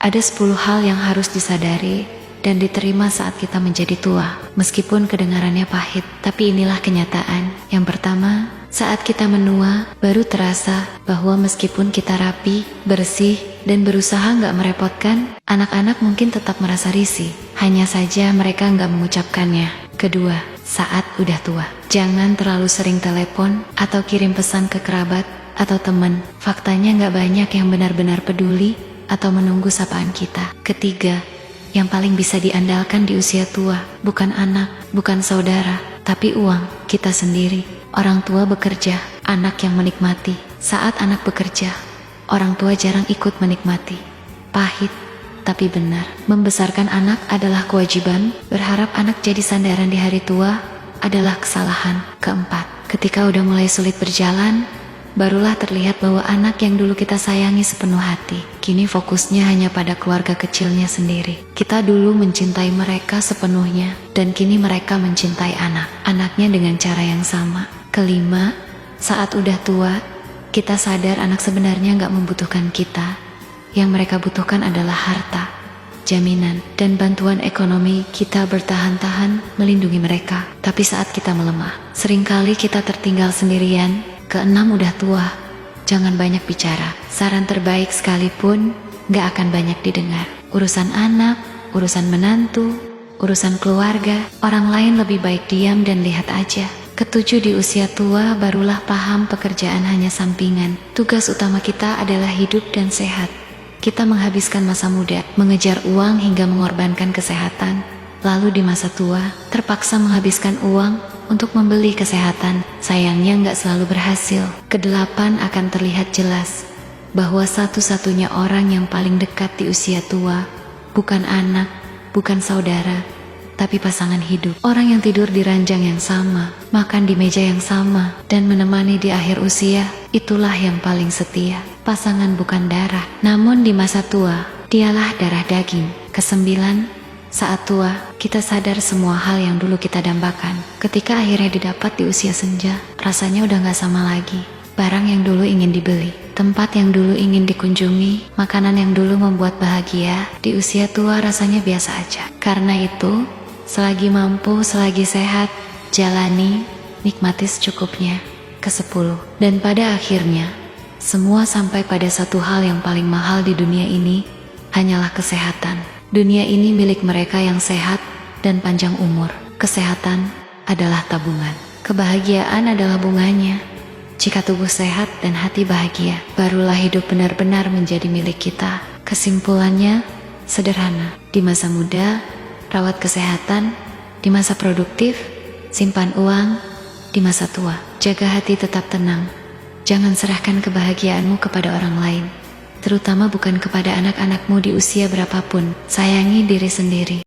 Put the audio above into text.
Ada 10 hal yang harus disadari dan diterima saat kita menjadi tua. Meskipun kedengarannya pahit, tapi inilah kenyataan. Yang pertama, saat kita menua, baru terasa bahwa meskipun kita rapi, bersih, dan berusaha nggak merepotkan, anak-anak mungkin tetap merasa risih. Hanya saja mereka nggak mengucapkannya. Kedua, saat udah tua, jangan terlalu sering telepon atau kirim pesan ke kerabat atau teman. Faktanya nggak banyak yang benar-benar peduli atau menunggu sapaan kita. Ketiga, yang paling bisa diandalkan di usia tua, bukan anak, bukan saudara, tapi uang kita sendiri. Orang tua bekerja, anak yang menikmati. Saat anak bekerja, orang tua jarang ikut menikmati. Pahit, tapi benar. Membesarkan anak adalah kewajiban, berharap anak jadi sandaran di hari tua adalah kesalahan. Keempat, ketika udah mulai sulit berjalan, barulah terlihat bahwa anak yang dulu kita sayangi sepenuh hati, kini fokusnya hanya pada keluarga kecilnya sendiri. Kita dulu mencintai mereka sepenuhnya, dan kini mereka mencintai anak-anaknya dengan cara yang sama. Kelima, saat udah tua, kita sadar anak sebenarnya nggak membutuhkan kita. Yang mereka butuhkan adalah harta, jaminan, dan bantuan ekonomi. Kita bertahan-tahan melindungi mereka. Tapi saat kita melemah, seringkali kita tertinggal sendirian. Keenam, udah tua, jangan banyak bicara. Saran terbaik sekalipun gak akan banyak didengar. Urusan anak, urusan menantu, urusan keluarga, orang lain lebih baik diam dan lihat aja. Ketujuh, di usia tua barulah paham pekerjaan hanya sampingan. Tugas utama kita adalah hidup dan sehat. Kita menghabiskan masa muda, mengejar uang hingga mengorbankan kesehatan. Lalu di masa tua, terpaksa menghabiskan uang untuk membeli kesehatan. Sayangnya nggak selalu berhasil. Kedelapan, akan terlihat jelas bahwa satu-satunya orang yang paling dekat di usia tua bukan anak, bukan saudara, tapi pasangan hidup. Orang yang tidur di ranjang yang sama, makan di meja yang sama, dan menemani di akhir usia, itulah yang paling setia. Pasangan bukan darah, namun di masa tua, dialah darah daging. Kesembilan, saat tua, kita sadar semua hal yang dulu kita dambakan. Ketika akhirnya didapat di usia senja, rasanya udah gak sama lagi. Barang yang dulu ingin dibeli, tempat yang dulu ingin dikunjungi, makanan yang dulu membuat bahagia, di usia tua rasanya biasa aja. Karena itu, selagi mampu, selagi sehat, jalani, nikmati secukupnya. Kesepuluh, dan pada akhirnya, semua sampai pada satu hal yang paling mahal di dunia ini, hanyalah kesehatan. Dunia ini milik mereka yang sehat dan panjang umur. Kesehatan adalah tabungan. Kebahagiaan adalah bunganya. Jika tubuh sehat dan hati bahagia, barulah hidup benar-benar menjadi milik kita. Kesimpulannya sederhana. Di masa muda, rawat kesehatan. Di masa produktif, simpan uang. Di masa tua, jaga hati tetap tenang. Jangan serahkan kebahagiaanmu kepada orang lain, terutama bukan kepada anak-anakmu di usia berapapun. Sayangi diri sendiri.